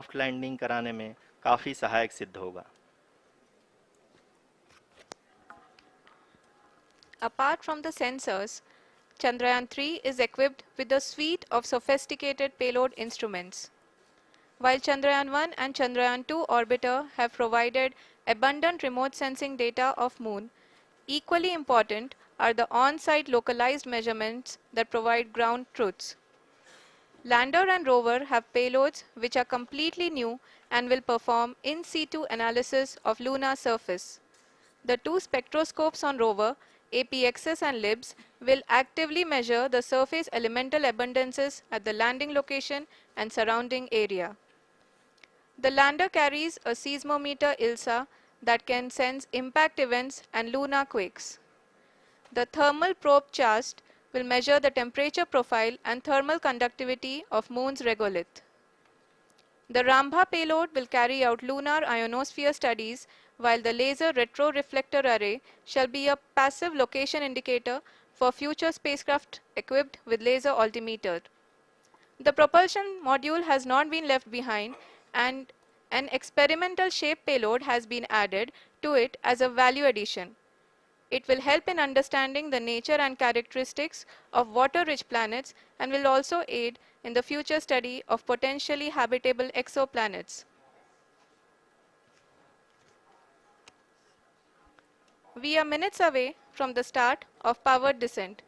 Soft landing कराने में काफ़ी सहायक सिद्ध होगा। Apart from the sensors, Chandrayaan-3 is equipped with a suite of sophisticated payload instruments. While Chandrayaan-1 and Chandrayaan-2 orbiter have provided abundant remote sensing data of Moon, equally important are the on-site localized measurements that provide ground truths. Lander and rover have payloads which are completely new and will perform in situ analysis of lunar surface. The two spectroscopes on rover, APXS and LIBS, will actively measure the surface elemental abundances at the landing location and surrounding area. The lander carries a seismometer ILSA that can sense impact events and lunar quakes. The thermal probe CHAST will measure the temperature profile and thermal conductivity of Moon's regolith. The Rambha payload will carry out lunar ionosphere studies, while the laser retroreflector array shall be a passive location indicator for future spacecraft equipped with laser altimeter. The propulsion module has not been left behind, and an experimental shape payload has been added to it as a value addition. It will help in understanding the nature and characteristics of water-rich planets and will also aid in the future study of potentially habitable exoplanets. We are minutes away from the start of powered descent.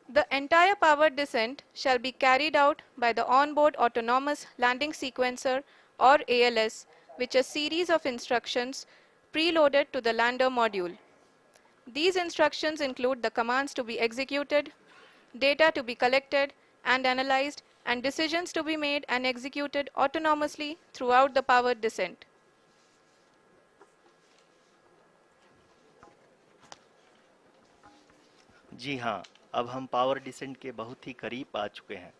The entire powered descent shall be carried out by the onboard autonomous landing sequencer, or ALS, which is a series of instructions preloaded to the lander module. These instructions include the commands to be executed, data to be collected and analyzed, and decisions to be made and executed autonomously throughout the powered descent. जी हाँ, अब हम power descent के बहुत ही करीब आ चुके हैं।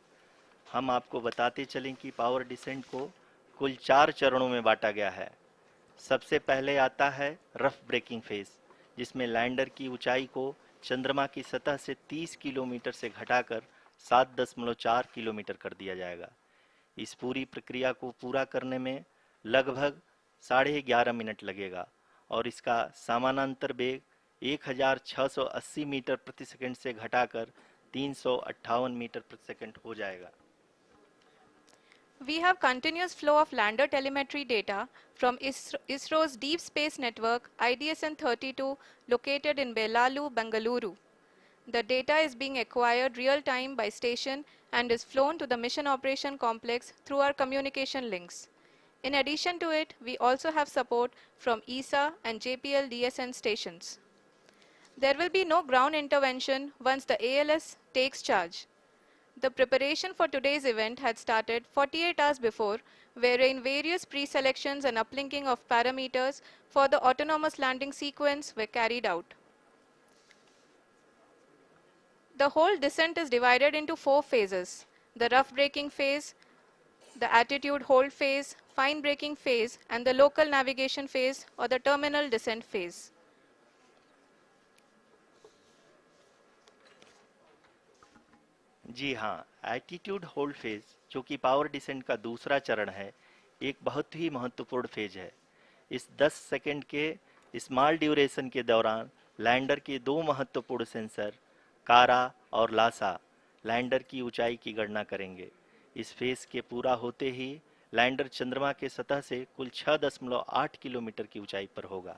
हम आपको बताते चलें कि पावर डिसेंट को कुल 4 चरणों में बांटा गया है। सबसे पहले आता है रफ ब्रेकिंग फेज, जिसमें लैंडर की ऊंचाई को चंद्रमा की सतह से 30 किलोमीटर से घटाकर 7.4 किलोमीटर कर दिया जाएगा। इस पूरी प्रक्रिया को पूरा करने में लगभग 11.5 मिनट लगेगा और इसका समानांतर वेग 1680 मीटर प्रति सेकंड से घटाकर 358 मीटर प्रति सेकंड हो जाएगा। We have continuous flow of lander telemetry data from ISRO's Deep Space Network IDSN-32 located in Belalu, Bengaluru. The data is being acquired real-time by station and is flown to the Mission Operation Complex through our communication links. In addition to it, we also have support from ESA and JPL DSN stations. There will be no ground intervention once the ALS takes charge. The preparation for today's event had started 48 hours before, wherein various pre-selections and uplinking of parameters for the autonomous landing sequence were carried out. The whole descent is divided into 4 phases: the rough braking phase, the attitude hold phase, fine braking phase, and the local navigation phase or the terminal descent phase. जी हाँ, attitude hold phase, जो कि power descent का दूसरा चरण है, एक बहुत ही महत्वपूर्ण फेज है। इस 10 सेकंड के स्मॉल ड्यूरेशन के दौरान लैंडर के 2 महत्वपूर्ण सेंसर कारा और लासा लैंडर की ऊंचाई की गणना करेंगे। इस फेज के पूरा होते ही लैंडर चंद्रमा के सतह से कुल 6.8 किलोमीटर की ऊंचाई पर होगा।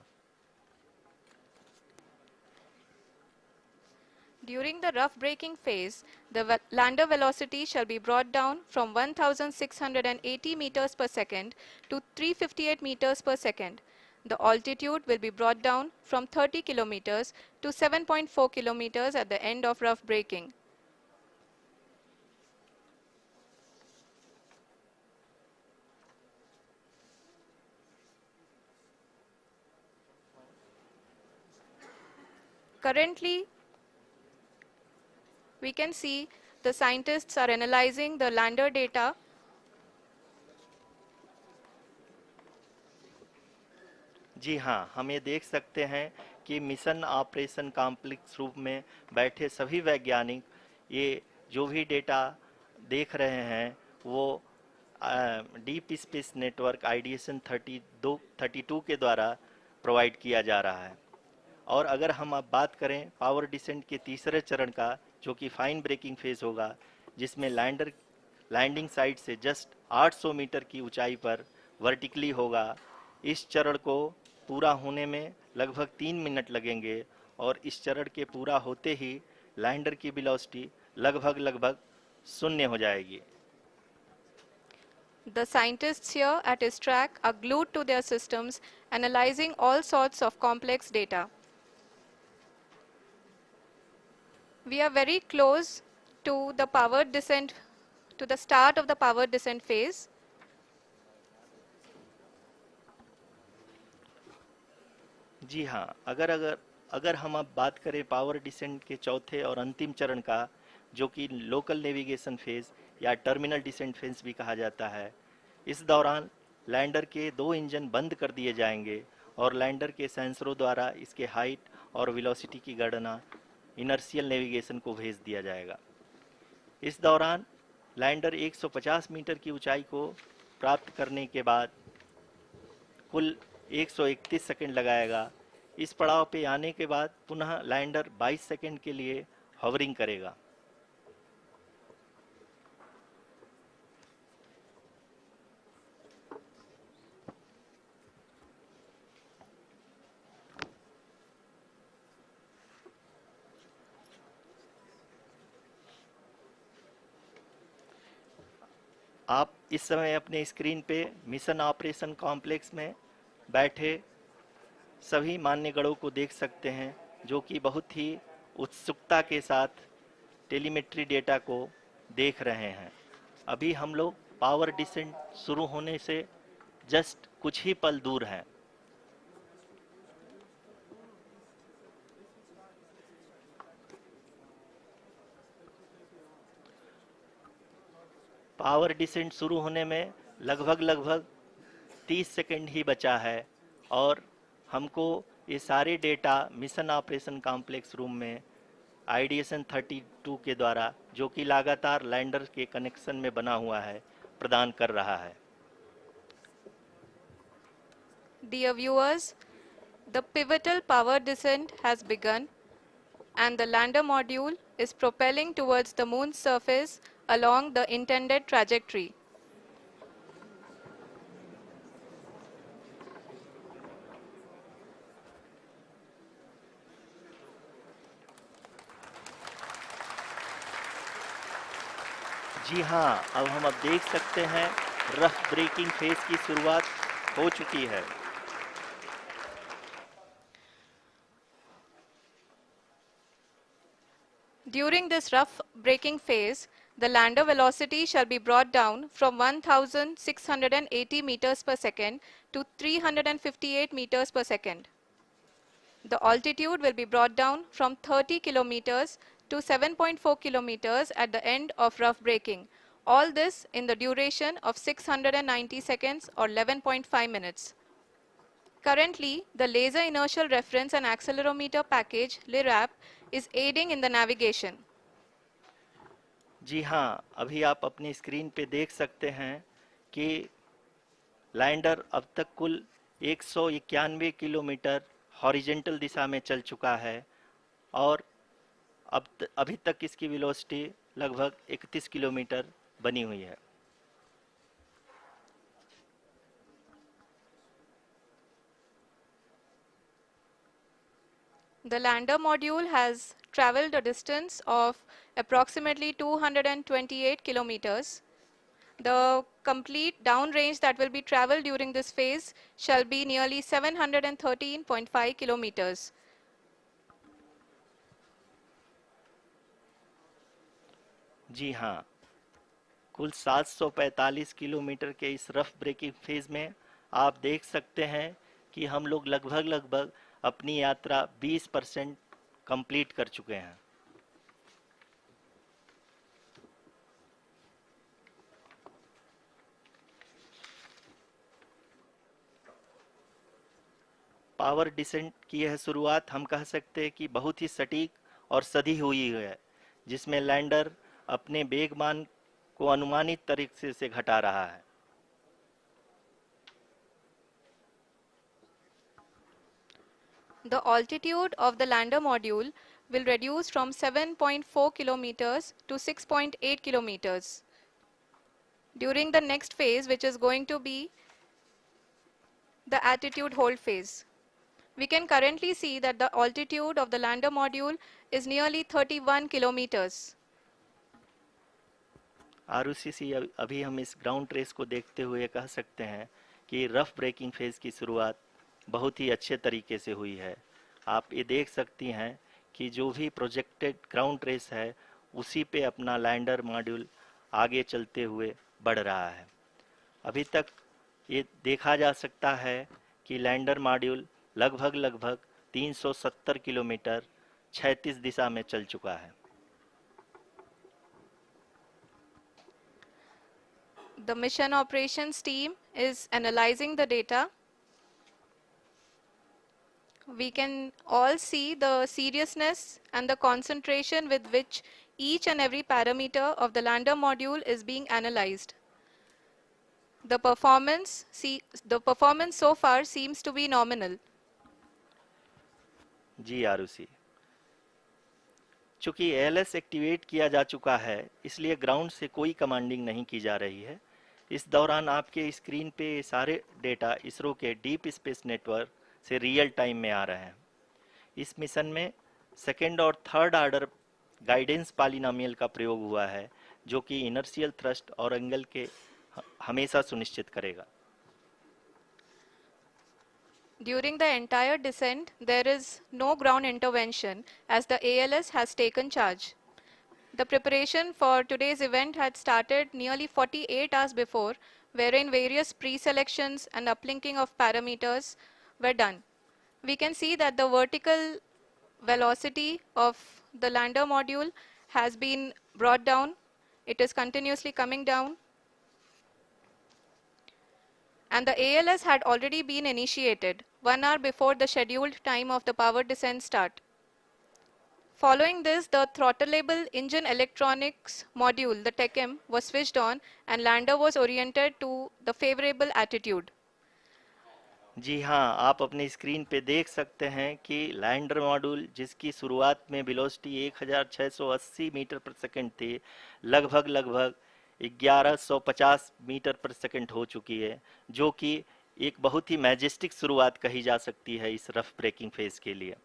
During the rough braking phase, the lander velocity shall be brought down from 1680 meters per second to 358 meters per second. The altitude will be brought down from 30 kilometers to 7.4 kilometers at the end of rough braking. Currently, we can see the scientists are analyzing the lander data. जी हाँ, हम ये देख सकते हैं कि mission operation complex रूप में बैठे सभी वैज्ञानिक ये जो भी डेटा देख रहे हैं वो डीप स्पेस नेटवर्क आईडीएसन 32 के द्वारा प्रोवाइड किया जा रहा है। और अगर हम अब बात करें पावर डिसेंट के तीसरे चरण का, जो कि फाइन ब्रेकिंग फेज होगा, जिसमें लैंडिंग साइट से जस्ट 800 मीटर की ऊंचाई पर वर्टिकली होगा। इस चरण को पूरा होने में लगभग 3 मिनट लगेंगे और इस चरण के पूरा होते ही लैंडर की वेलोसिटी लगभग शून्य हो जाएगी। The scientists here at his track are glued to their systems, analyzing all sorts of complex data. We are very close to the power descent, to the start of the power descent phase. जी हाँ, अगर हम अब बात करें power descent के चौथे और अंतिम चरण का, जो कि लोकल नेविगेशन फेज या टर्मिनल डिसेंट फेज भी कहा जाता है, इस दौरान लैंडर के 2 इंजन बंद कर दिए जाएंगे और लैंडर के सेंसरों द्वारा इसके हाइट और वेलोसिटी की गणना इनर्शियल नेविगेशन को भेज दिया जाएगा। इस दौरान लैंडर 150 मीटर की ऊंचाई को प्राप्त करने के बाद कुल 131 सेकंड लगाएगा। इस पड़ाव पे आने के बाद पुनः लैंडर 22 सेकंड के लिए हॉवरिंग करेगा। आप इस समय अपने स्क्रीन पे मिशन ऑपरेशन कॉम्प्लेक्स में बैठे सभी मान्यगणों को देख सकते हैं, जो कि बहुत ही उत्सुकता के साथ टेलीमेट्री डेटा को देख रहे हैं। अभी हम लोग पावर डिसेंट शुरू होने से जस्ट कुछ ही पल दूर हैं। पावर डिसेंट शुरू होने में लगभग 30 सेकंड ही बचा है और हमको ये सारे data mission operation complex room में आईडीएसन 32 के द्वारा, जो कि लगातार लैंडर के कनेक्शन में बना हुआ है, प्रदान कर रहा है। Dear viewers, the pivotal power descent has begun and the lander module is propelling towards the moon's surface along the intended trajectory. जी हाँ, अब देख सकते हैं रफ ब्रेकिंग फेज की शुरुआत हो चुकी है। During this rough braking phase, the lander velocity shall be brought down from 1680 meters per second to 358 meters per second. The altitude will be brought down from 30 kilometers to 7.4 kilometers at the end of rough braking. All this in the duration of 690 seconds or 11.5 minutes. Currently, the Laser Inertial Reference and Accelerometer package (LIRAP) is aiding in the navigation. जी हाँ, अभी आप अपनी screen पे देख सकते हैं कि lander अब तक कुल 191 किलोमीटर हॉरिजेंटल दिशा में चल चुका है और अभी तक इसकी वेलोसिटी लगभग 31 किलोमीटर बनी हुई है। The lander module has traveled a distance of approximately 228 kilometers. The complete downrange that will be traveled during this phase shall be nearly 713.5 kilometers. जी हाँ, कुल 745 किलोमीटर के इस रफ ब्रेकिंग फेज में आप देख सकते हैं कि हम लोग लगभग अपनी यात्रा 20% कंप्लीट कर चुके हैं। पावर डिसेंट की यह शुरुआत हम कह सकते हैं कि बहुत ही सटीक और सधी हुई है, जिसमें लैंडर अपने वेगमान को अनुमानित तरीके से घटा रहा है। The altitude of the lander module will reduce from 7.4 kilometers to 6.8 kilometers during the next phase, which is going to be the attitude hold phase. We can currently see that the altitude of the lander module is nearly 31 kilometers. Arushi, अभी हम इस ground trace को देखते हुए कह सकते हैं कि रफ ब्रेकिंग फेज की शुरुआत बहुत ही अच्छे तरीके से हुई है। आप ये देख सकती हैं कि जो भी प्रोजेक्टेड ग्राउंड ट्रेस है उसी पे अपना लैंडर मॉड्यूल आगे चलते हुए बढ़ रहा है। अभी तक ये देखा जा सकता है कि लैंडर मॉड्यूल लगभग 370 किलोमीटर क्षैतिज दिशा में चल चुका है। The mission operations team is analyzing the data. We can all see the seriousness and the concentration with which each and every parameter of the lander module is being analyzed. The performance so far seems to be nominal. जी आरुषि, चूंकि ALS activate किया जा चुका है इसलिए ground से कोई commanding नहीं की जा रही है। इस दौरान आपके स्क्रीन पे सारे डेटा इसरो के डीप स्पेस नेटवर्क से रियल टाइम में आ रहे हैं। इस मिशन में सेकेंड और थर्ड ऑर्डर गाइडेंस पॉलिनोमियल का प्रयोग हुआ है जो कि इनर्शियल थ्रस्ट और एंगल के हमेशा सुनिश्चित करेगा। During the entire descent, there is no ground intervention as the ALS has taken charge. The preparation for today's event had started nearly 48 hours before, wherein various pre-selections and uplinking of parameters were done. We can see that the vertical velocity of the lander module has been brought down. It is continuously coming down. And the ALS had already been initiated 1 hour before the scheduled time of the power descent start. Following this, the throttleable engine electronics module, the TECM, was switched on and lander was oriented to the favorable attitude. जी हाँ, आप अपनी screen पे देख सकते हैं कि lander module जिसकी शुरुआत में वेलोसिटी 1680 मीटर पर सेकंड थी, लगभग 1150 मीटर पर सेकंड हो चुकी है, जो कि एक बहुत ही मैजेस्टिक शुरुआत कही जा सकती है इस रफ ब्रेकिंग फेज के लिए।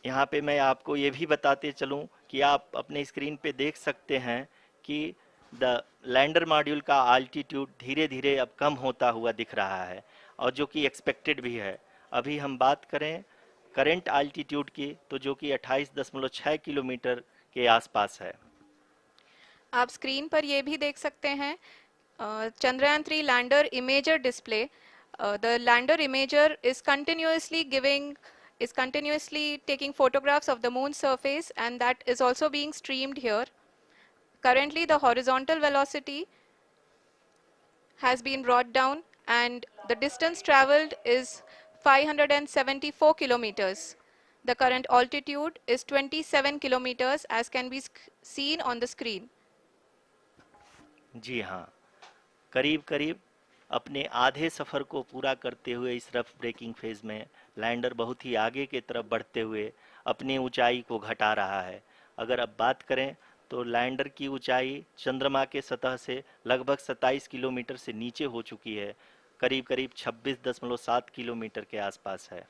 यहाँ पे मैं आपको ये भी बताते चलूँ कि आप अपने स्क्रीन पे देख सकते हैं कि द लैंडर मॉड्यूल का आल्टीट्यूड धीरे धीरे अब कम होता हुआ दिख रहा है और जो कि एक्सपेक्टेड भी है। अभी हम बात करें करंट आल्टीट्यूड की तो जो कि 28.6 किलोमीटर के आसपास है। आप स्क्रीन पर ये भी देख सकते हैं Chandrayaan 3 lander imager display. The lander imager is continuously taking photographs of the moon's surface, and that is also being streamed here. Currently, the horizontal velocity has been brought down and the distance traveled is 574 kilometers. The current altitude is 27 kilometers as can be seen on the screen. जी हाँ, करीब अपने आधे सफ़र को पूरा करते हुए इस rough breaking phase में लैंडर बहुत ही आगे की तरफ बढ़ते हुए अपनी ऊंचाई को घटा रहा है। अगर अब बात करें तो लैंडर की ऊंचाई चंद्रमा के सतह से लगभग 27 किलोमीटर से नीचे हो चुकी है, करीब 26.7 किलोमीटर के आसपास है।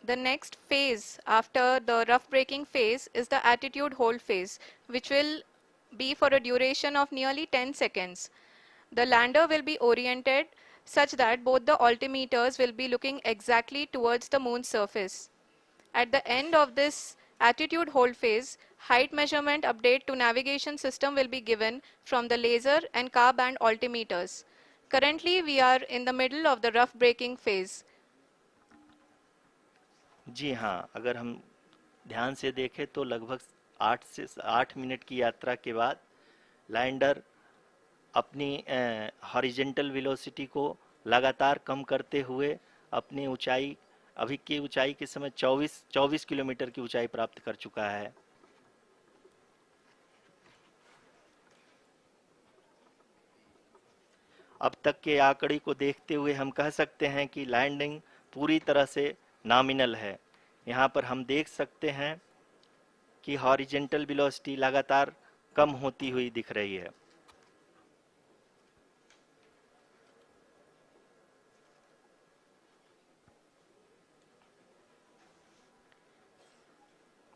The next phase after the rough braking phase is the attitude hold phase, which will be for a duration of nearly 10 seconds. The lander will be oriented such that both the altimeters will be looking exactly towards the moon's surface. At the end of this attitude hold phase, height measurement update to navigation system will be given from the laser and car band altimeters. Currently, we are in the middle of the rough braking phase. जी हाँ, अगर हम ध्यान से देखें तो लगभग 8 minute की यात्रा के बाद लैंडर अपनी हॉरिजेंटल वेलोसिटी को लगातार कम करते हुए अपनी ऊंचाई अभी की ऊंचाई के समय 24 किलोमीटर की ऊंचाई प्राप्त कर चुका है। अब तक के आंकड़े को देखते हुए हम कह सकते हैं कि लैंडिंग पूरी तरह से नॉमिनल है। यहाँ पर हम देख सकते हैं कि हॉरिजेंटल वेलोसिटी लगातार कम होती हुई दिख रही है।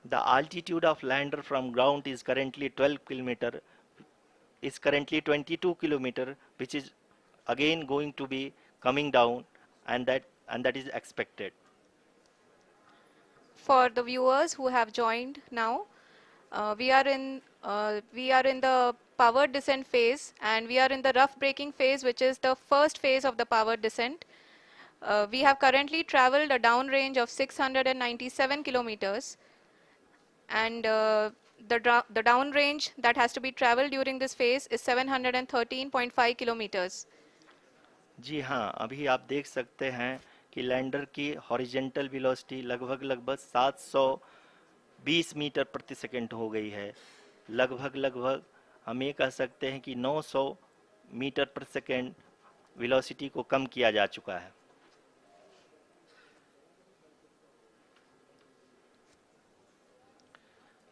The altitude of lander from ground is currently 12 kilometer, is currently 22 kilometer, which is again going to be coming down, and that is expected. For the viewers who have joined now, we are in the power descent phase, and we are in the rough braking phase, which is the first phase of the power descent. We have currently traveled a downrange of 697 kilometers, and the downrange that has to be traveled during this phase is 713.5 kilometers. जी हाँ, अभी आप देख सकते हैं कि lander की horizontal velocity लगभग 720 metre प्रति सेकंड हो गई है। लगभग हम ये कह सकते हैं कि 900 मीटर प्रति सेकंड वेलोसिटी को कम किया जा चुका है।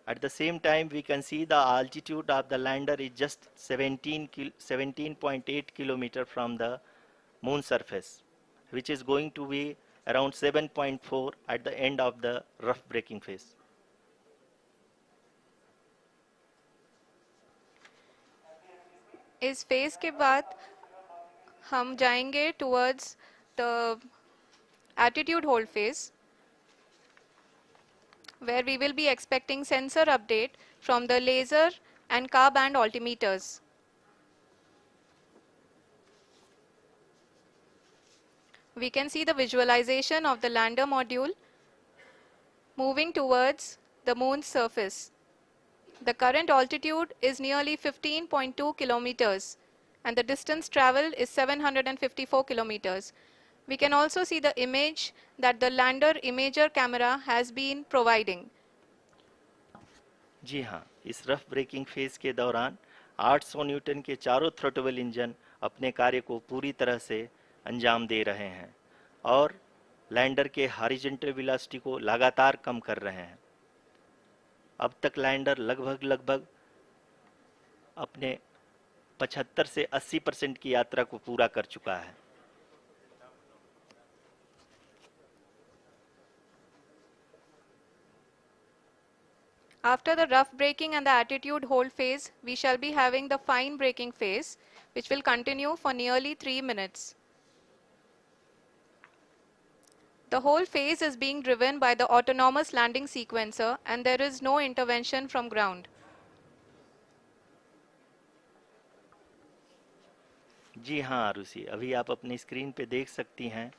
At the same time, we can see the altitude of the lander is just 17.8 kilometer from the moon surface, which is going to be around 7.4 at the end of the rough braking phase. इस phase के बाद हम जाएंगे towards the attitude hold phase, where we will be expecting sensor update from the laser and car band altimeters. We can see the visualization of the lander module moving towards the moon's surface. The current altitude is nearly 15.2 kilometers, and the distance traveled is 754 kilometers. We can also see the image that the lander imager camera has been providing. जी हाँ, इस rough breaking phase के दौरान 800 Newton के चारों throttle engine अपने कार्य को पूरी तरह से अंजाम दे रहे हैं और लैंडर के हॉरिजॉन्टल वेलोसिटी को लगातार कम कर रहे हैं। अब तक लैंडर लगभग अपने 75 से 80% की यात्रा को पूरा कर चुका है। After the rough braking and the attitude hold phase, we shall be having the fine braking phase, which will continue for nearly 3 minutes. The whole phase is being driven by the autonomous landing sequencer, and there is no intervention from ground. जी हाँ आरुषि, अभी आप अपनी screen पे देख सकती हैं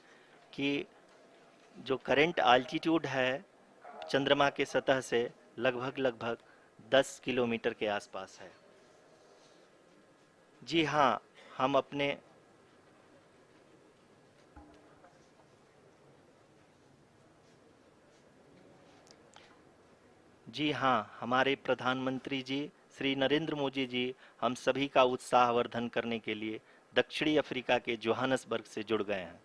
कि जो करंट आल्टीट्यूड है चंद्रमा के सतह से लगभग 10 किलोमीटर के आसपास है। जी हाँ, हम अपने जी हाँ, हमारे प्रधानमंत्री जी श्री नरेंद्र मोदी जी हम सभी का उत्साहवर्धन करने के लिए दक्षिणी अफ्रीका के जोहानसबर्ग से जुड़ गए हैं।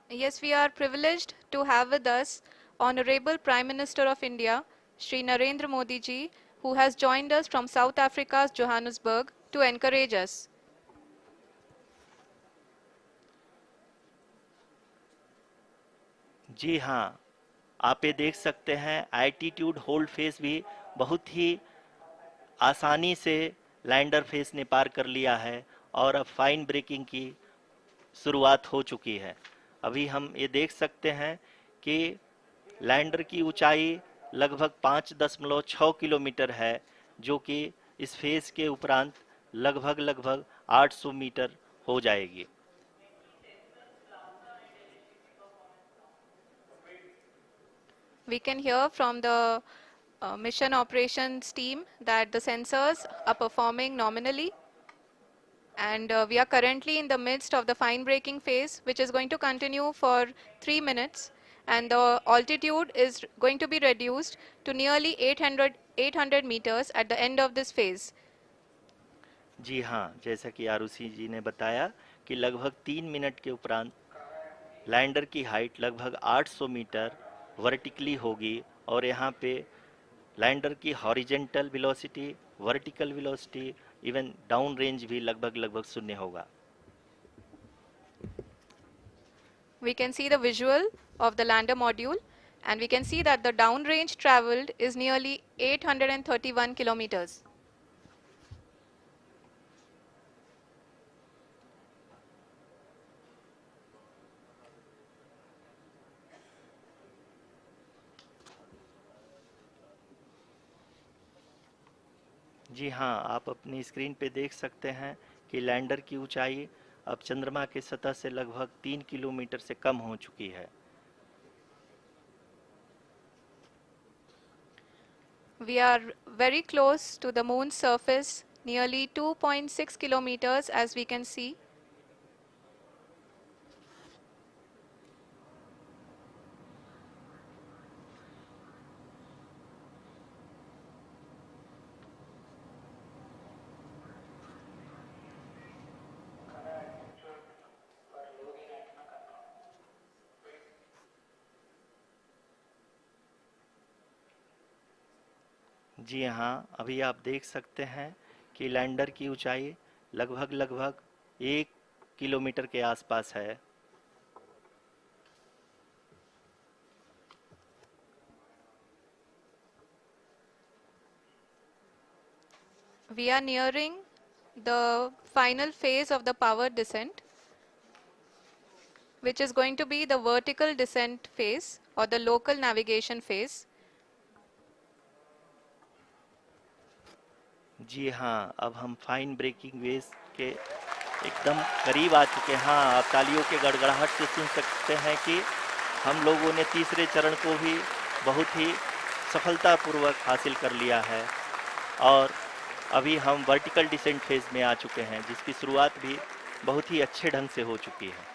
Yes, we are privileged to have with us Honorable Prime Minister of India, Shri Narendra Modi ji, who has joined us from South Africa's Johannesburg to encourage us. जी हाँ, आप ये देख सकते हैं एल्टीट्यूड होल्ड फेस भी बहुत ही आसानी से लैंडर फेस ने पार कर लिया है और अब फाइन ब्रेकिंग की शुरुआत हो चुकी है। अभी हम ये देख सकते हैं कि लैंडर की ऊंचाई लगभग 5.6 किलोमीटर है, जो कि इस फेज के उपरांत लगभग 800 मीटर हो जाएगी। We can hear from the mission operations team that the sensors are performing nominally. And we are currently in the midst of the fine braking phase, which is going to continue for 3 minutes. And the altitude is going to be reduced to nearly 800 meters at the end of this phase. जी हाँ, जैसा कि आरुषि जी ने बताया कि लगभग 3 minute के उपरांत lander की हाइट लगभग 800 मीटर वर्टिकली होगी और यहाँ पे लैंडर की horizontal velocity, vertical velocity, even down range भी लगभग लगभग शून्य होगा। We can see the visual of the lander module, and we can see that the downrange traveled is nearly 831 kilometers. जी हाँ, आप अपनी स्क्रीन पे देख सकते हैं कि लैंडर की ऊंचाई अब चंद्रमा के सतह से लगभग 3 किलोमीटर से कम हो चुकी है। We are very close to the moon's surface, nearly 2.6 kilometers as we can see. जी हाँ, अभी आप देख सकते हैं कि लैंडर की ऊंचाई लगभग लगभग 1 किलोमीटर के आसपास है। We are nearing the final phase of the power descent, which is going to be the vertical descent phase or the local navigation phase. जी हाँ, अब हम फाइन ब्रेकिंग वेव्स के एकदम करीब आ चुके हैं। हाँ, आप तालियों के गड़गड़ाहट से सुन सकते हैं कि हम लोगों ने तीसरे चरण को भी बहुत ही सफलतापूर्वक हासिल कर लिया है और अभी हम वर्टिकल डिसेंट फेज में आ चुके हैं, जिसकी शुरुआत भी बहुत ही अच्छे ढंग से हो चुकी है।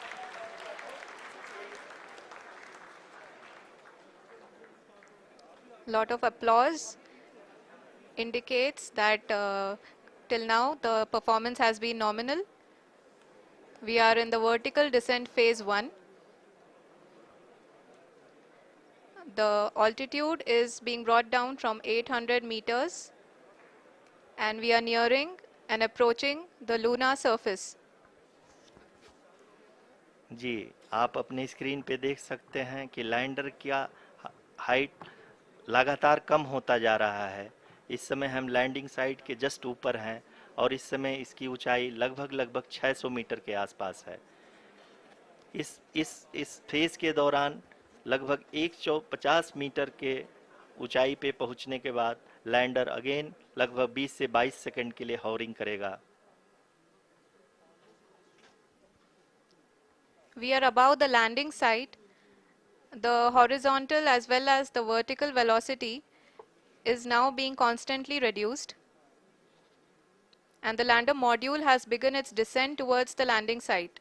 Lot of applause indicates that till now the performance has been nominal. We are in the vertical descent phase 1. The altitude is being brought down from 800 meters and we are nearing and approaching the lunar surface. जी, आप अपनी screen पे देख सकते हैं कि lander का height लगातार कम होता जा रहा है। इस समय हम लैंडिंग साइट के जस्ट ऊपर हैं और इस समय इसकी ऊंचाई लगभग लगभग 600 मीटर के आसपास है। इस फेज के दौरान लगभग 150 मीटर के ऊंचाई पे पहुंचने के बाद लैंडर अगेन लगभग 20 से 22 सेकंड के लिए हॉवरिंग करेगा। We are above the landing site. The horizontal as well as the vertical velocity is now being constantly reduced. And the lander module has begun its descent towards the landing site.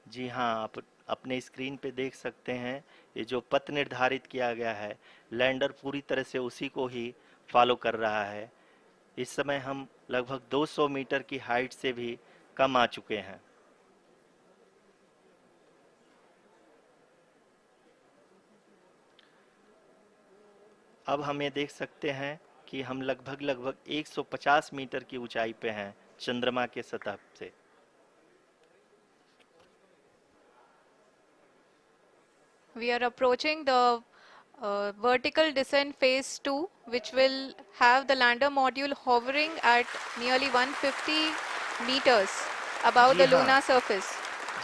जी हाँ, आप अपने screen पे देख सकते हैं ये जो पथ निर्धारित किया गया है, लैंडर पूरी तरह से उसी को ही फॉलो कर रहा है। इस समय हम लगभग 200 मीटर की हाइट से भी कम आ चुके हैं। अब हम ये देख सकते हैं कि हम लगभग लगभग 150 मीटर की ऊंचाई पे हैं चंद्रमा के सतह से। We are approaching the vertical descent phase 2, which will have the lander module hovering at nearly 150 meters above ji the हाँ, lunar surface.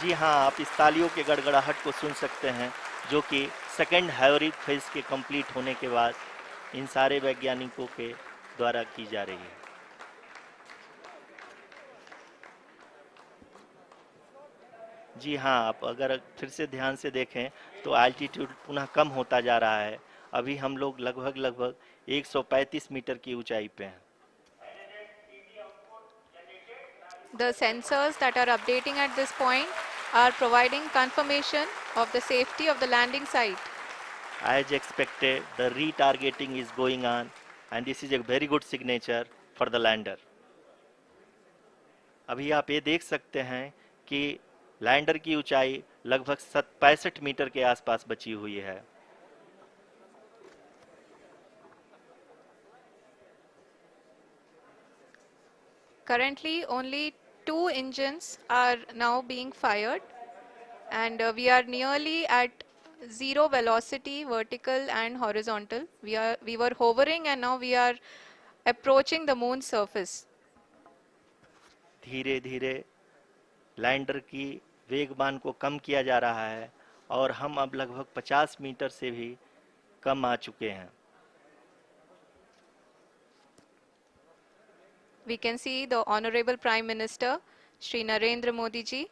जी हाँ, आप इस तालियों के गड़गड़ाहट को सुन सकते हैं जो कि सेकंड हाइब्रिड फेज के कंप्लीट होने के बाद इन सारे वैज्ञानिकों के द्वारा की जा रही है। जी हाँ, आप अगर फिर से ध्यान से देखें तो एल्टीट्यूड पुनः कम होता जा रहा है। अभी हम लोग लगभग लगभग 135 मीटर की ऊंचाई पे हैं। The sensors that are updating at this point are providing confirmation of the safety of the landing site. As expected, the retargeting is going on, and this is a very good signature for the lander. अभी आप ये देख सकते हैं कि lander की ऊंचाई लगभग 65 मीटर के आसपास बची हुई है। Currently, only 2 engines are now being fired, and we are nearly at zero velocity, vertical and horizontal. We were hovering, and now we are approaching the moon's surface. धीरे धीरे लैंडर की वेगमान को कम किया जा रहा है और हम अब लगभग 50 मीटर से भी कम आ चुके हैं। We can see the Honorable Prime Minister, Shri Narendra Modi ji,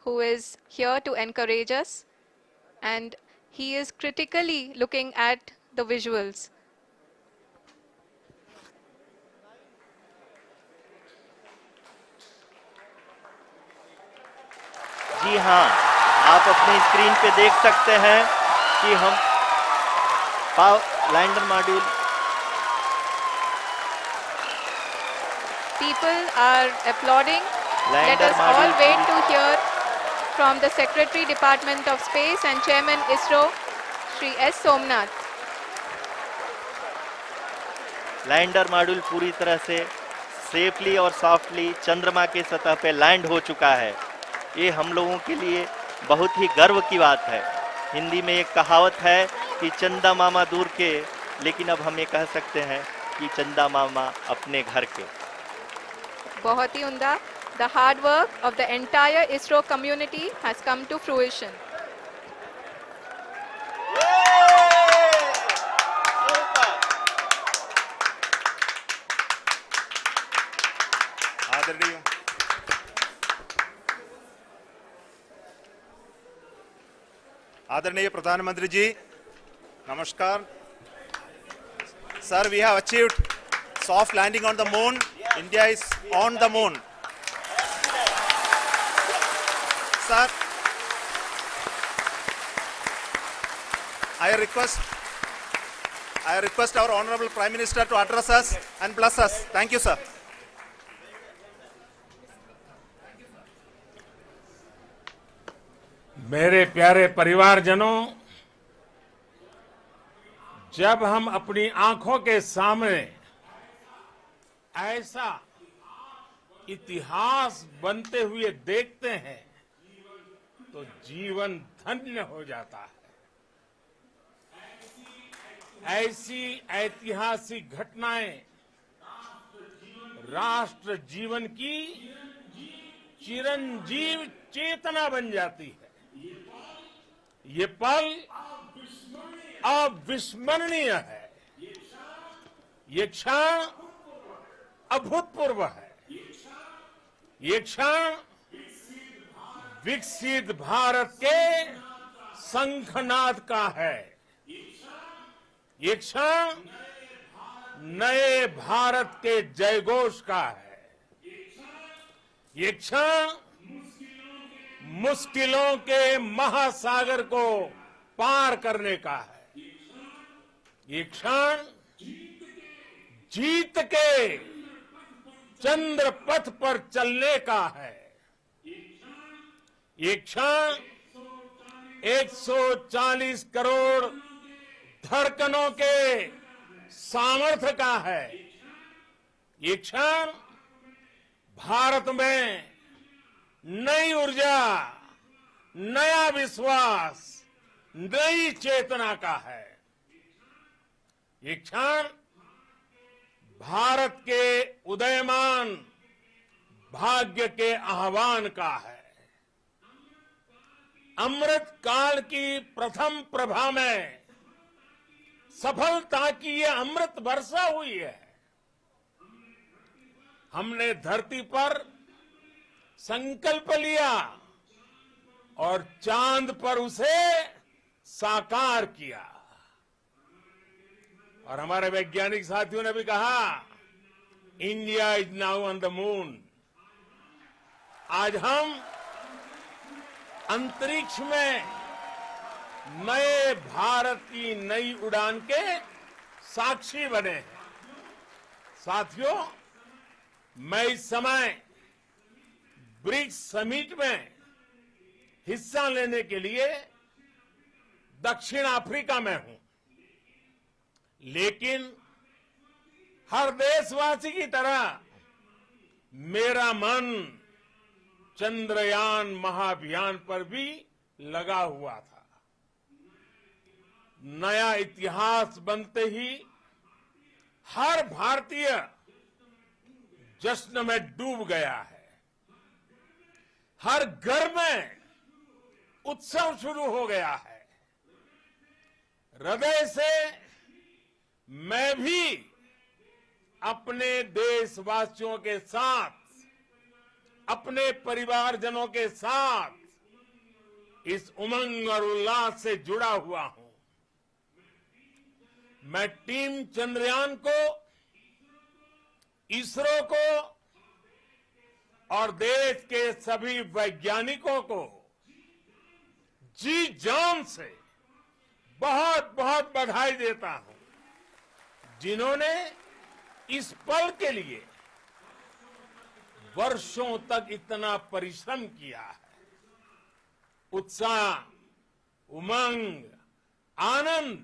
who is here to encourage us, and he is critically looking at the visuals. जी हाँ, आप अपने स्क्रीन पे देख सकते हैं कि हम lander module People are applauding. Let lander us all module wait to hear from the Secretary, Department of Space and Chairman ISRO, Shri S. Somnath. Lander module पूरी तरह से सेफली और सॉफ्टली चंद्रमा के सतह पे लैंड हो चुका है। ये हम लोगों के लिए बहुत ही गर्व की बात है। हिंदी में एक कहावत है कि चंदा मामा दूर के, लेकिन अब हम ये कह सकते हैं कि चंदा मामा अपने घर के। बहुत ही उम्दा. The hard work of the entire ISRO community has come to fruition. आदरणीय आदरणीय प्रधानमंत्री जी, नमस्कार. Sir, we have achieved soft landing on the moon. India is on the moon. Sir, I request our Honorable Prime Minister to address us and bless us. Thank you, sir. मेरे प्यारे परिवारजनों, जब हम अपनी आंखों के सामने ऐसा इतिहास बनते हुए देखते हैं तो जीवन धन्य हो जाता है। ऐसी ऐतिहासिक घटनाएं राष्ट्र जीवन की चिरंजीव चेतना बन जाती है। ये पल अविस्मरणीय है। ये क्षण अभूतपूर्व है। ये क्षण विकसित भारत के शंखनाद का है। ये क्षण नए भारत के जयघोष का है। ये क्षण मुश्किलों के महासागर को पार करने का है। ये क्षण जीत के चंद्र पथ पर चलने का है। ये क्षण 140 करोड़ धड़कनों के सामर्थ्य का है। ये क्षण भारत में नई ऊर्जा, नया विश्वास, नई चेतना का है। ये क्षण भारत के उदयमान भाग्य के आह्वान का है। अमृत काल की प्रथम प्रभा में सफलता की ये अमृत वर्षा हुई है। हमने धरती पर संकल्प लिया और चांद पर उसे साकार किया। और हमारे वैज्ञानिक साथियों ने भी कहा, India is now on the moon. आज हम अंतरिक्ष में नए भारत की नई उड़ान के साक्षी बने हैं। साथियों, मैं इस समय ब्रिक्स समिट में हिस्सा लेने के लिए दक्षिण अफ्रीका में हूं, लेकिन हर देशवासी की तरह मेरा मन चंद्रयान महाअभियान पर भी लगा हुआ था। नया इतिहास बनते ही हर भारतीय जश्न में डूब गया है। हर घर में उत्सव शुरू हो गया है। हृदय से मैं भी अपने देशवासियों के साथ, अपने परिवारजनों के साथ इस उमंग और उल्लास से जुड़ा हुआ हूं। मैं टीम चंद्रयान को, इसरो को और देश के सभी वैज्ञानिकों को जी जान से बहुत बहुत बधाई देता हूं, जिन्होंने इस पल के लिए वर्षों तक इतना परिश्रम किया है। उत्साह, उमंग, आनंद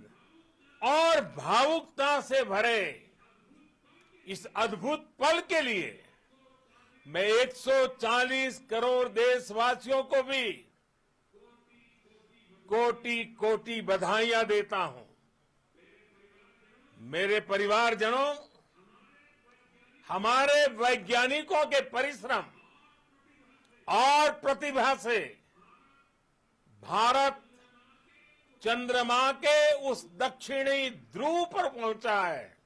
और भावुकता से भरे इस अद्भुत पल के लिए मैं 140 करोड़ देशवासियों को भी कोटि कोटि बधाइयां देता हूं। मेरे परिवारजनों, हमारे वैज्ञानिकों के परिश्रम और प्रतिभा से भारत चंद्रमा के उस दक्षिणी ध्रुव पर पहुंचा है,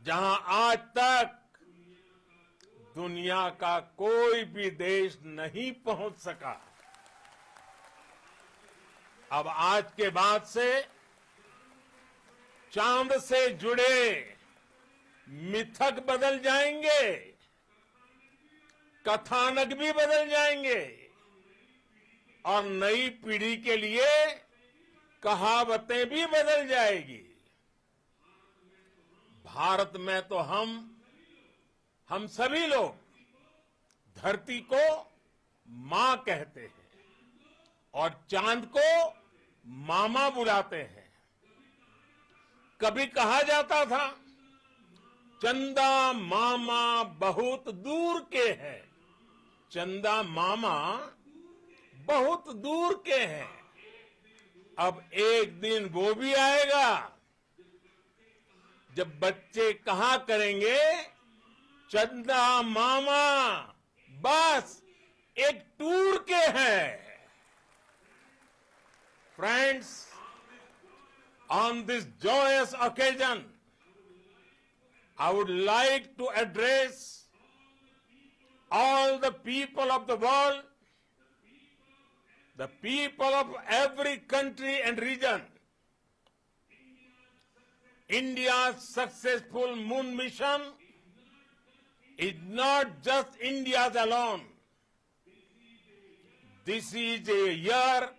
जहां आज तक दुनिया का कोई भी देश नहीं पहुंच सका। अब आज के बाद से चांद से जुड़े मिथक बदल जाएंगे, कथानक भी बदल जाएंगे और नई पीढ़ी के लिए कहावतें भी बदल जाएगी। भारत में तो हम सभी लोग धरती को मां कहते हैं और चांद को मामा बुलाते हैं। कभी कहा जाता था, चंदा मामा बहुत दूर के हैं। चंदा मामा बहुत दूर के हैं। अब एक दिन वो भी आएगा जब बच्चे कहा करेंगे, चंदा मामा बस एक टूर के हैं। Friends, on this joyous occasion, I would like to address all the people of the world, the people of every country and region. India's successful moon mission is not just India's alone. This is a year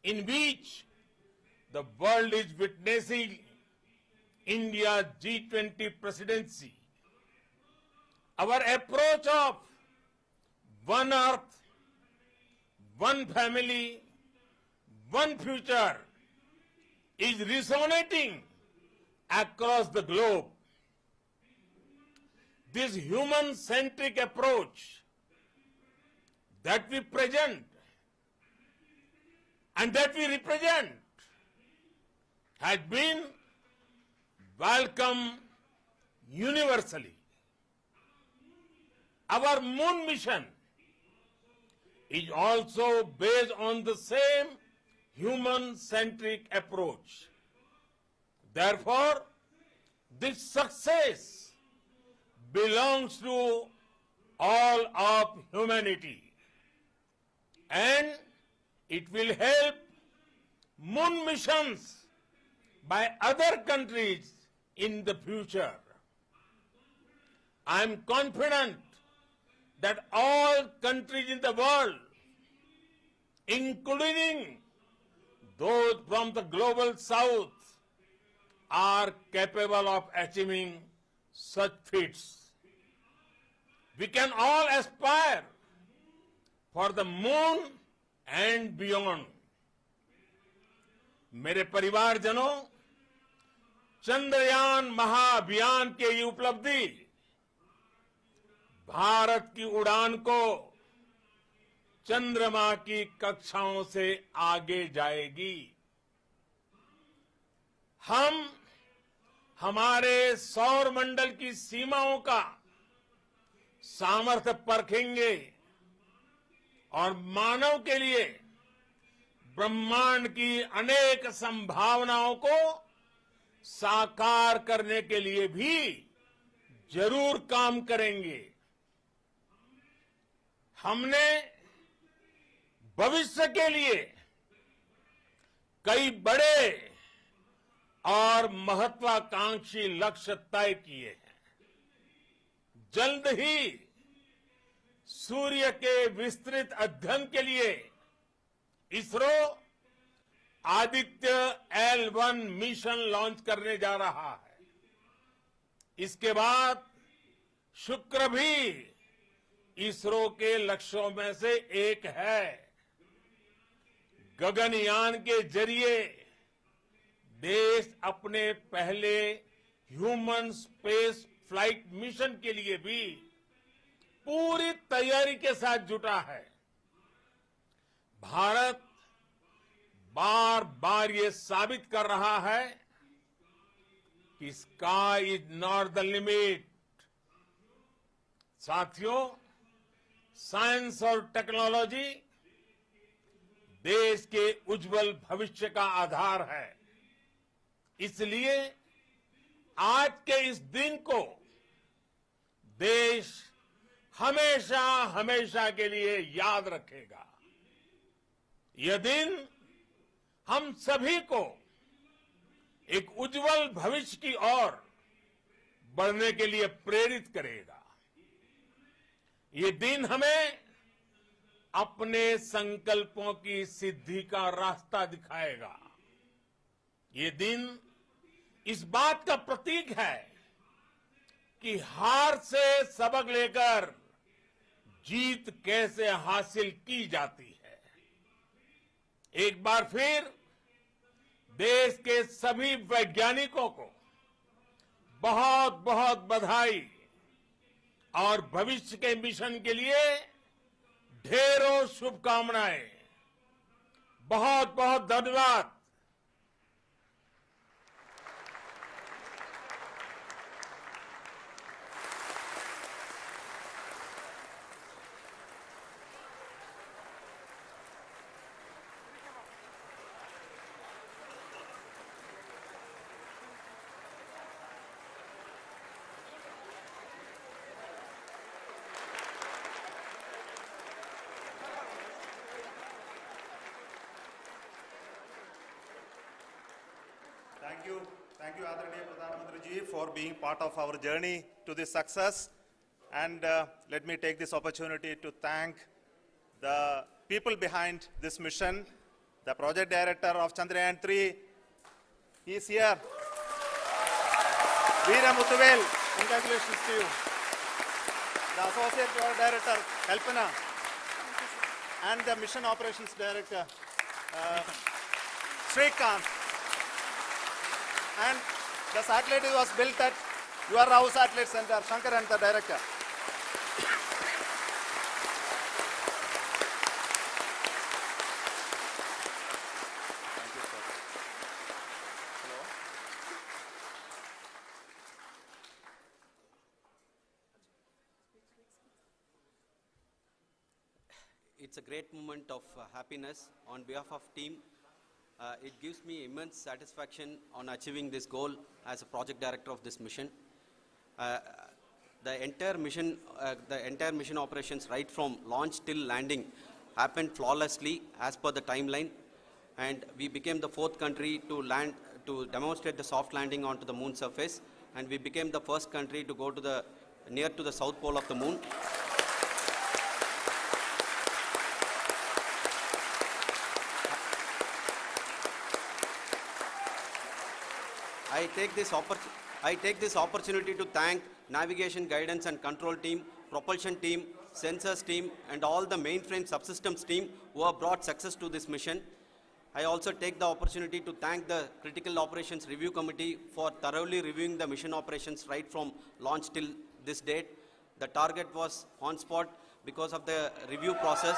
in which the world is witnessing India's G20 presidency. Our approach of one earth, one family, one future is resonating across the globe. This human-centric approach that we present and that we represent has been welcomed universally. Our moon mission is also based on the same human-centric approach. Therefore, this success belongs to all of humanity. and it will help moon missions by other countries in the future. I am confident that all countries in the world, including those from the global south, are capable of achieving such feats. We can all aspire for the moon and beyond. मेरे परिवारजनों, चंद्रयान महाअभियान के ये उपलब्धि भारत की उड़ान को चंद्रमा की कक्षाओं से आगे जाएगी। हम हमारे सौर मंडल की सीमाओं का सामर्थ्य परखेंगे और मानव के लिए ब्रह्मांड की अनेक संभावनाओं को साकार करने के लिए भी जरूर काम करेंगे। हमने भविष्य के लिए कई बड़े और महत्वाकांक्षी लक्ष्य तय किए हैं। जल्द ही सूर्य के विस्तृत अध्ययन के लिए ISRO Aditya L1 mission launch करने जा रहा है। इसके बाद शुक्र भी इसरो के लक्ष्यों में से एक है। गगनयान के जरिए देश अपने पहले ह्यूमन स्पेस फ्लाइट मिशन के लिए भी पूरी तैयारी के साथ जुटा है। भारत बार बार ये साबित कर रहा है कि sky is not the limit. साथियों, साइंस और टेक्नोलॉजी देश के उज्जवल भविष्य का आधार है। इसलिए आज के इस दिन को देश हमेशा हमेशा के लिए याद रखेगा। यह दिन हम सभी को एक उज्जवल भविष्य की ओर बढ़ने के लिए प्रेरित करेगा। ये दिन हमें अपने संकल्पों की सिद्धि का रास्ता दिखाएगा। ये दिन इस बात का प्रतीक है कि हार से सबक लेकर जीत कैसे हासिल की जाती है। एक बार फिर देश के सभी वैज्ञानिकों को बहुत बहुत बधाई और भविष्य के मिशन के लिए ढेरों शुभकामनाएं। बहुत बहुत धन्यवाद। Thank you, Adharaniya Pradhan Mantri ji, for being part of our journey to this success. And let me take this opportunity to thank the people behind this mission. The project director of Chandrayaan 3, he is here. Veera Muthuvel, congratulations to you. The associate project director, Kalpana, and the mission operations director, Srikanth. And the satellite was built at your Rao Satellite Center, Shankar and the director. Thank you, sir. Hello. It's a great moment of happiness on behalf of team. It gives me immense satisfaction on achieving this goal as a project director of this mission. The entire mission operations, right from launch till landing, happened flawlessly as per the timeline, and we became the fourth country to land, to demonstrate the soft landing onto the moon surface, and we became the first country to go to the near to the south pole of the moon. I take this opportunity to thank navigation, guidance and control team, propulsion team, sensors team and all the mainframe subsystems team who have brought success to this mission. I also take the opportunity to thank the Critical Operations Review Committee for thoroughly reviewing the mission operations right from launch till this date. The target was on spot because of the review process.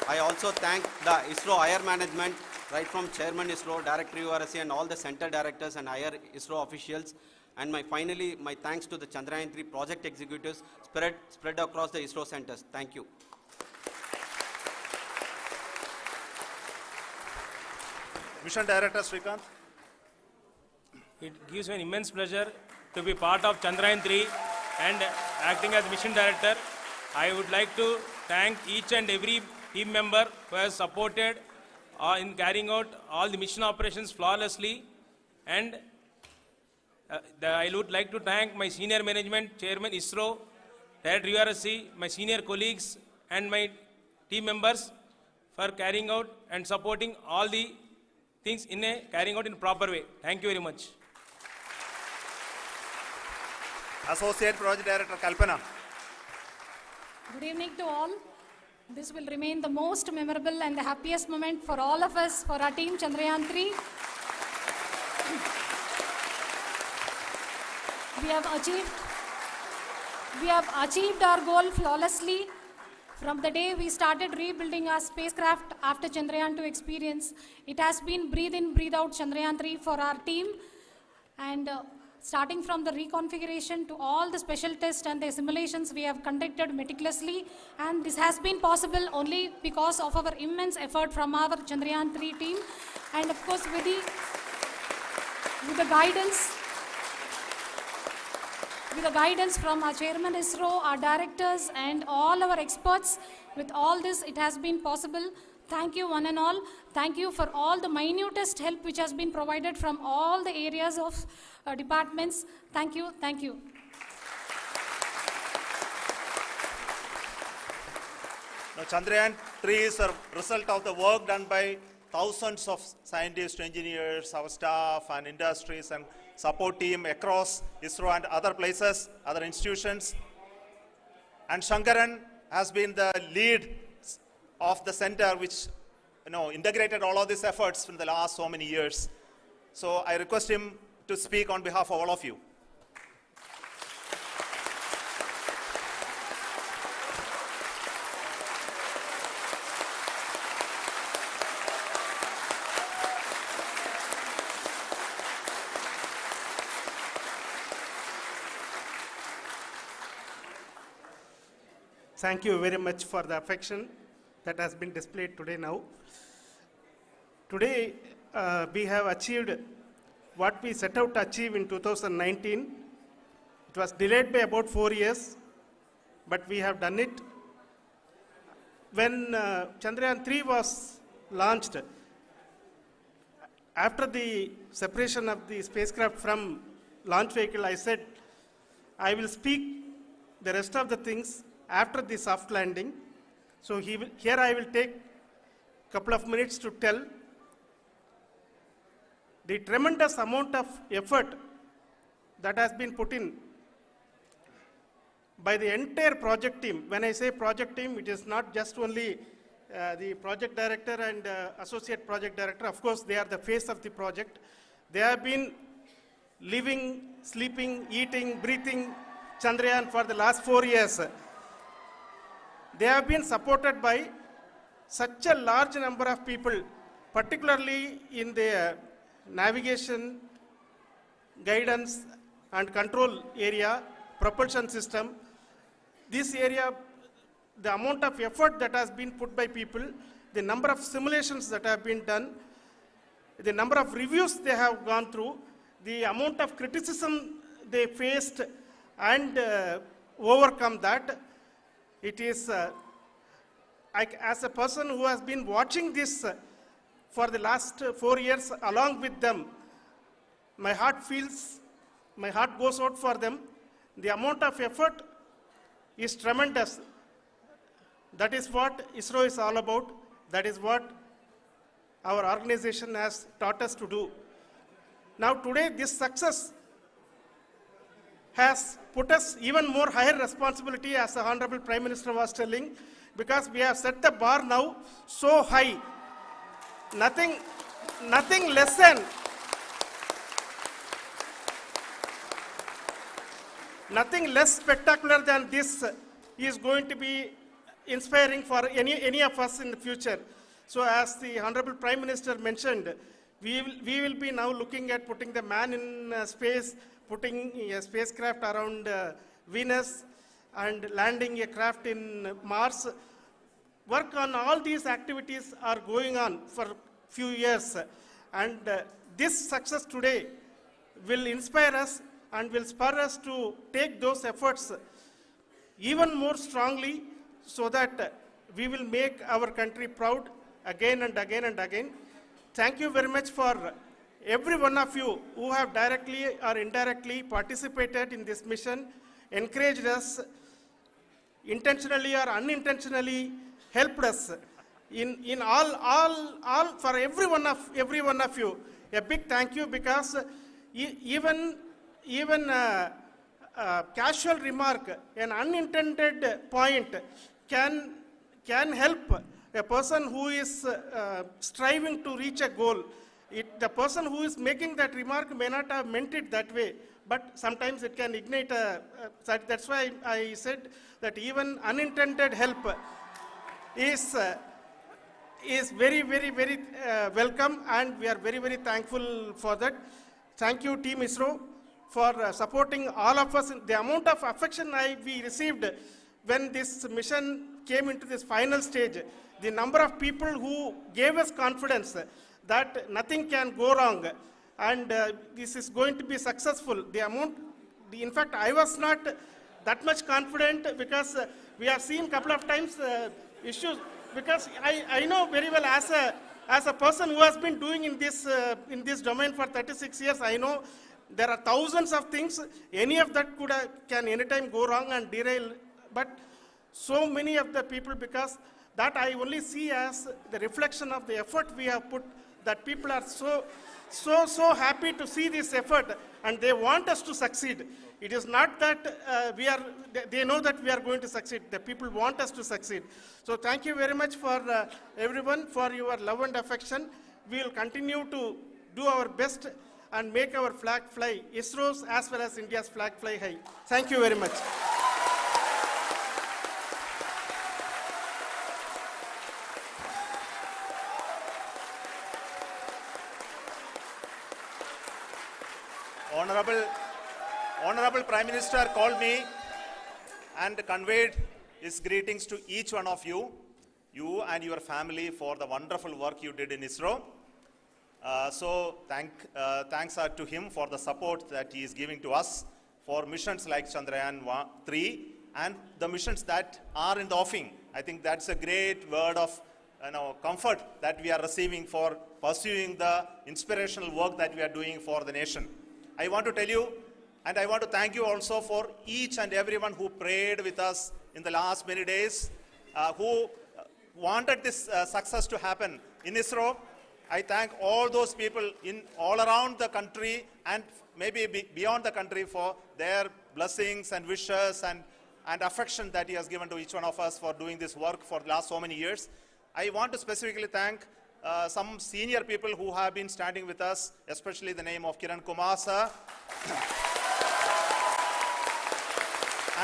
I also thank the ISRO higher management, right from Chairman ISRO, Director URSC and all the center directors and higher ISRO officials. And finally, my thanks to the Chandrayaan 3 project executives spread across the ISRO centers. Thank you. Mission Director Srikanth. It gives me an immense pleasure to be part of Chandrayaan 3 and acting as Mission Director. I would like to thank each and every team member who has supported in carrying out all the mission operations flawlessly. And I would like to thank my senior management, Chairman ISRO, Director URSC, my senior colleagues and my team members for carrying out and supporting all the things carrying out in a proper way. Thank you very much. Associate Project Director Kalpana. Good evening to all. This will remain the most memorable and the happiest moment for all of us, for our team Chandrayaan 3. We have achieved our goal flawlessly. From the day we started rebuilding our spacecraft after Chandrayaan 2 experience, it has been breathe in, breathe out Chandrayaan 3 for our team. And starting from the reconfiguration to all the special tests and the simulations we have conducted meticulously. And this has been possible only because of our immense effort from our Chandrayaan 3 team. And of course with the guidance from our Chairman ISRO, our directors and all our experts. With all this, it has been possible. Thank you one and all. Thank you for all the minutest help which has been provided from all the areas of departments. Thank you. Thank you. Now, Chandrayaan 3 is a result of the work done by thousands of scientists, engineers, our staff and industries and support team across ISRO and other places, other institutions. And Shankaran has been the lead of the center which integrated all of these efforts in the last so many years. So I request him to speak on behalf of all of you. Thank you very much for the affection that has been displayed today now. Today, we have achieved what we set out to achieve in 2019. It was delayed by about 4 years, but we have done it. When Chandrayaan 3 was launched, after the separation of the spacecraft from launch vehicle, I said, I will speak the rest of the things after the soft landing. So here I will take a couple of minutes to tell the tremendous amount of effort that has been put in by the entire project team. When I say project team, it is not just only the project director and associate project director. Of course, they are the face of the project. They have been living, sleeping, eating, breathing Chandrayaan for the last 4 years. They have been supported by such a large number of people, particularly in the navigation, guidance and control area, propulsion system. This area, the amount of effort that has been put by people, the number of simulations that have been done, the number of reviews they have gone through, the amount of criticism they faced and overcome that, It is, as a person who has been watching this for the last 4 years along with them, my heart goes out for them. The amount of effort is tremendous. That is what ISRO is all about. That is what our organization has taught us to do. Now today, this success has put us even more higher responsibility, as the Honorable Prime Minister was telling, because we have set the bar now so high. Nothing less than nothing less spectacular than this is going to be inspiring for any of us in the future. So as the Honorable Prime Minister mentioned, we will be now looking at putting the man in space, putting a spacecraft around Venus, and landing a craft in Mars. Work on all these activities are going on for few years, and this success today will inspire us and will spur us to take those efforts even more strongly, so that we will make our country proud again and again and again. Thank you very much for every one of you who have directly or indirectly participated in this mission, encouraged us, intentionally or unintentionally helped us in all for every one of you. A big thank you, because even casual remark, an unintended point can help a person who is striving to reach a goal. The person who is making that remark may not have meant it that way, but sometimes it can ignite that's why I said that even unintended help is very, very, very welcome, and we are very, very thankful for that. Thank you, Team ISRO, for supporting all of us. The amount of affection we received when this mission came into this final stage, the number of people who gave us confidence that nothing can go wrong, and this is going to be successful. In fact, I was not that much confident, because we have seen a couple of times issues, because I know very well, as a person who has been doing in this domain for 36 years, I know there are thousands of things. Any of that can anytime go wrong and derail, but so many of the people, because that I only see as the reflection of the effort we have put, that people are so happy to see this effort, and they want us to succeed. It is not that they know that we are going to succeed. The people want us to succeed. So thank you very much for everyone, for your love and affection. We will continue to do our best and make our flag fly, ISRO's as well as India's flag fly high. Thank you very much. Honorable Prime Minister called me and conveyed his greetings to each one of you and your family, for the wonderful work you did in ISRO. So thanks are to him for the support that he is giving to us for missions like Chandrayaan 3 and the missions that are in the offing. I think that's a great word of comfort that we are receiving for pursuing the inspirational work that we are doing for the nation. I want to tell you, and I want to thank you also for each and everyone who prayed with us in the last many days, who wanted this success to happen in ISRO. I thank all those people all around the country and maybe beyond the country for their blessings and wishes and affection that he has given to each one of us for doing this work for the last so many years. I want to specifically thank some senior people who have been standing with us, especially the name of Kiran Kumar sir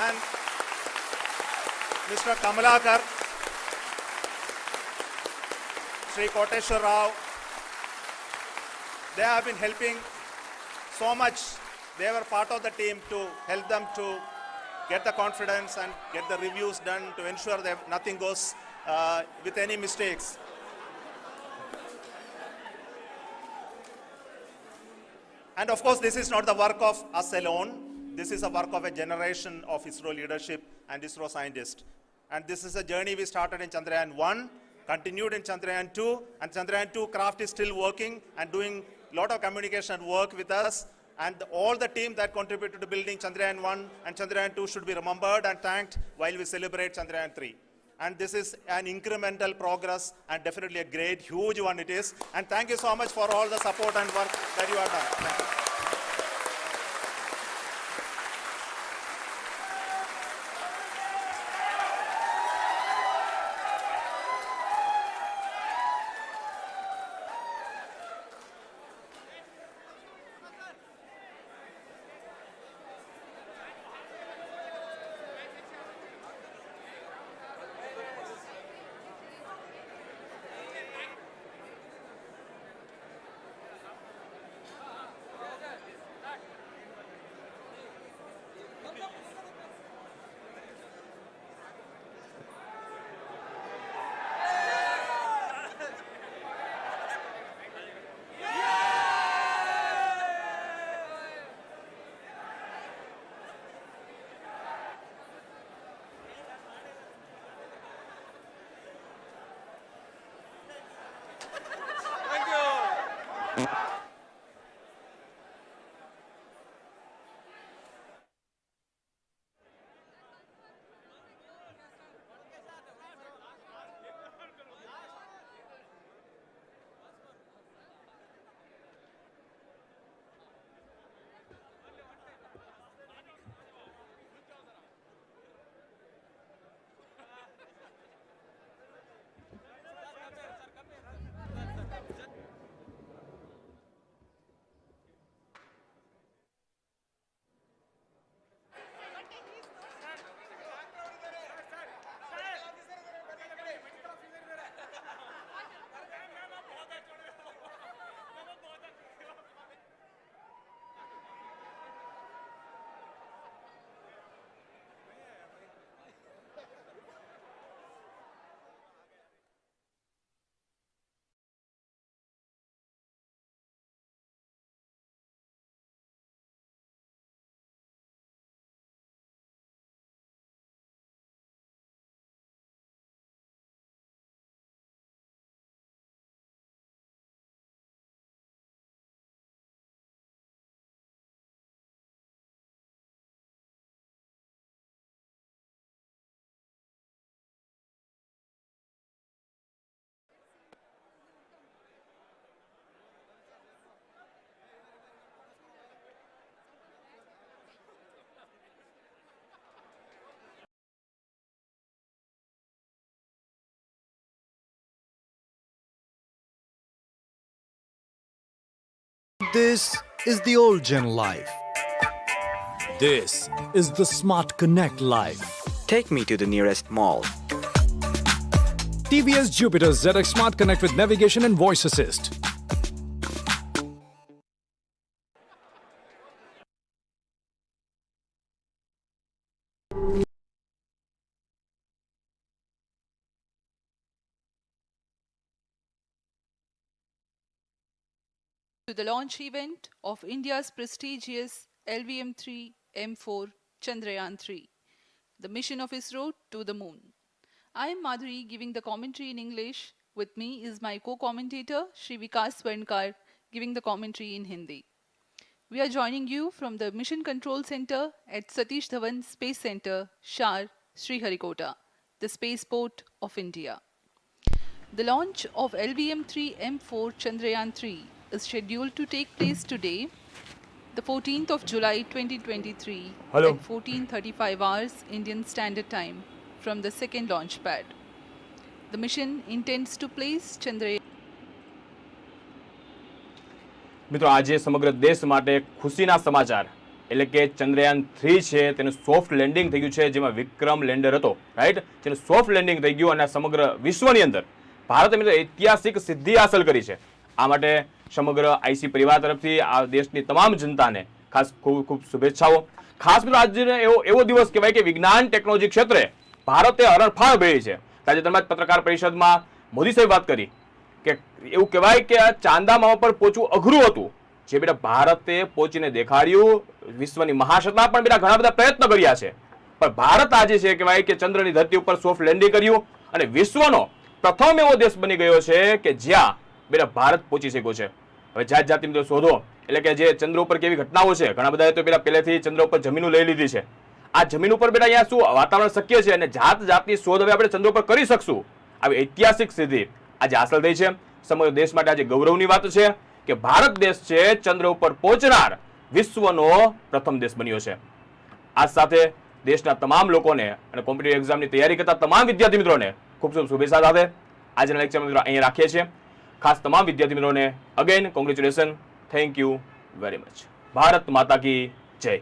and Mr. Kamalakar, Sri Koteshwar Rao. They have been helping so much. They were part of the team to help them to get the confidence and get the reviews done to ensure that nothing goes with any mistakes. And of course, this is not the work of us alone. This is a work of a generation of ISRO leadership and ISRO scientists. And this is a journey we started in Chandrayaan 1, continued in Chandrayaan 2, and Chandrayaan 2 craft is still working and doing a lot of communication work with us. And all the team that contributed to building Chandrayaan 1 and Chandrayaan 2 should be remembered and thanked while we celebrate Chandrayaan 3. And this is an incremental progress and definitely a great, huge one it is. And thank you so much for all the support and work that you have done. Thank you. This is the old Gen life. This is the Smart Connect life. Take me to the nearest mall. TVS Jupiter ZX Smart Connect with navigation and voice assist. To the launch event of India's prestigious LVM-3 M4 Chandrayaan 3, the mission of ISRO to the moon. I am Madhuri giving the commentary in English. With me is my co-commentator Shri Vikas Swarnkar giving the commentary in Hindi. We are joining you from the Mission Control Center at Satish Dhawan Space Center, Shar, Sriharikota, the spaceport of India. The launch of LVM-3 M4 Chandrayaan 3 is scheduled to take place today, the 14th of July 2023 at 14:35 hours Indian Standard Time from the second launch pad. The mission intends to place Chandrayaan. મિત્રો આજે સમગ્ર દેશ માટે ખુશીના સમાચાર એટલે કે ચંદ્રયાન 3 છે તેનું સોફ્ટ લેન્ડિંગ થઈ ગયું છે, જેમાં વિક્રમ લેન્ડર હતો, રાઈટ, જેનું સોફ્ટ લેન્ડિંગ થઈ ગયું અને સમગ્ર વિશ્વની અંદર ભારતે મિત્રો ઐતિહાસિક સિદ્ધિ હાંસલ કરી છે. આ માટે સમગ્ર આઈસી પરિવાર તરફથી આ દેશની તમામ જનતાને ખાસ ખૂબ ખૂબ શુભેચ્છાઓ. ખાસ મિત્રો આજે એવો દિવસ કહેવાય કે વિજ્ઞાન ટેકનોલોજી ક્ષેત્રે ભારતે હરણફાળ ભરી છે. તાજેતરમાં જ પત્રકાર પરિષદમાં મોદી સાહેબ વાત કરી કે એવું કહેવાય કે આ ચાંદામાં પર પહોંચવું અઘરું હતું, જે બેટા ભારતે પહોંચીને દેખાડ્યું. વિશ્વની મહાસત્તા પણ બેટા ઘણા બધા પ્રયત્ન કર્યા છે, પણ ભારત આજે છે કહેવાય કે ચંદ્રની ધરતી ઉપર સોફ્ટ લેન્ડિંગ કર્યું અને વિશ્વનો પ્રથમ એવો દેશ બની ગયો છે કે જ્યાં બેટા ભારત પહોંચી શક્યો છે. હવે જાત જાતની મિત્રો શોધો એટલે કે જે ચંદ્ર ઉપર કેવી ઘટનાઓ છે, ઘણા બધાએ તો પેલા પહેલેથી ચંદ્ર ઉપર જમીનો લઈ લીધી છે. આ જમીન ઉપર બેટા અહીંયા શું વાતાવરણ શક્ય છે અને જાત જાતની શોધ હવે આપણે ચંદ્ર ઉપર કરી શકશું. આવી ઐતિહાસિક સિદ્ધિ આજે હાંસલ થઈ છે. સમગ્ર દેશ માટે આજે ગૌરવની વાત છે કે ભારત દેશ છે ચંદ્ર ઉપર પહોંચનાર વિશ્વનો પ્રથમ દેશ બન્યો છે. આ સાથે દેશના તમામ લોકોને અને કોમ્પિટિટિવ એક્ઝામની તૈયારી કરતા તમામ વિદ્યાર્થી મિત્રોને ખૂબ ખૂબ શુભેચ્છા સાથે આજના લેક્ચર મિત્રો અહીંયા રાખીએ છીએ. ખાસ તમામ વિદ્યાર્થી મિત્રોને again congratulation, thank you very much. Bharat માતા કી જય.